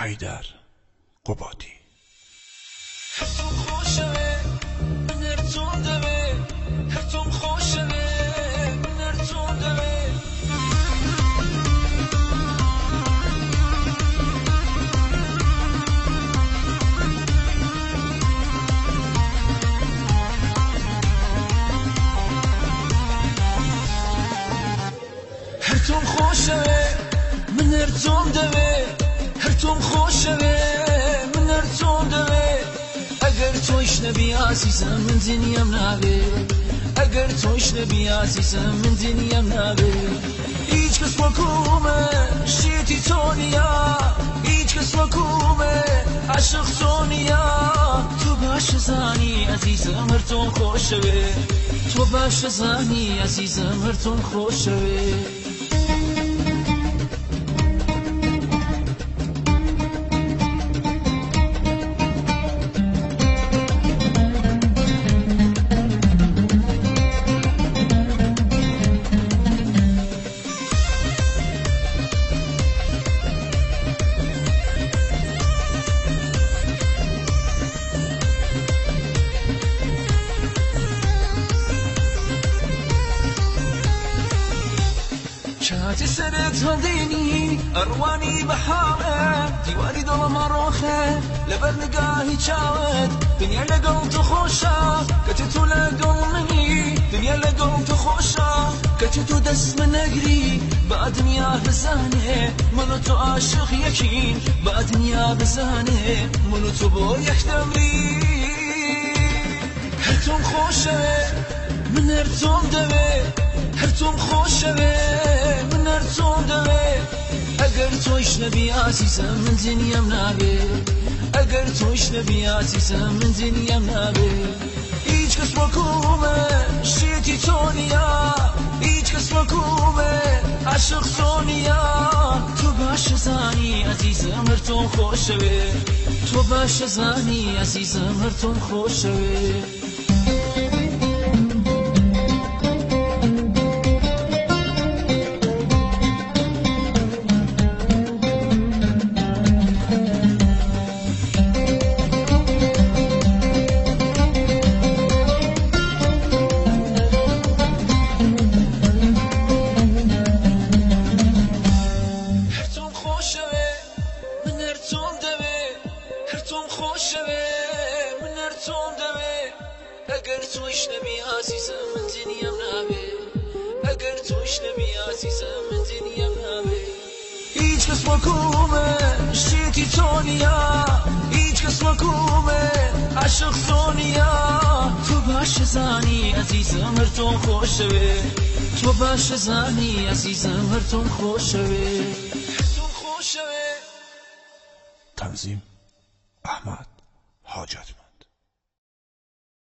حیدر قبادی. هرتون خوشوه من هرتون دوه، هرتون خوشوه من هرتون دوه. هرتون خوشوه من هرتون دوه، هرتون خوشوه من هرتون دوه. اگر تویش نبی عزیزم من دنیم نبی، اگر تویش نبی عزیزم من دنیم نبی. هیچ کس مکومه شیطی تونیا، هیچ کس مکومه عشق تونیا. تو باش زانی عزیزم هرتون خوشوه، تو باش زانی عزیزم هرتون خوشوه. شاتي سرت هديني أرواني بحارة ديواني دول مروخة لبر نقاهي شاود دنيا لقل تخوشة كتتو لقل مني دنيا لقل تخوشة كتتو دس من أقري بعد دنيا بزانه منو عاشق يكين بعد دنيا بزانه منو بو يحتمري. هرتون خوشة من هرتون دوه، هرتون خوشوه من هرتون دوه. اگر تویش نبی عزیزم من دنیم نبی، اگر تویش نبی عزیزم من دنیم نبی. هیچ کس مکومه شیطی تونیا، هیچ کس مکومه عشق تونیا. تو باش زانی عزیزم هرتون خوشوه، تو باش زانی عزیزم هرتون خوشوه. هرتون خوشوه من هرتون دوه. اگر تویش نبی عزیزم من دنیم نبی، اگر تویش نبی عزیزم من دنیم نبی. هیچ کس مکومه شیطی تونیا، هیچ کس مکومه عشق تونیا. تو باش زانی عزیزم هرتون خوشوه، تو باش زانی عزیزم هرتون خوشوه. هرتون خوشوه. تنظیم احمد حاجتمند.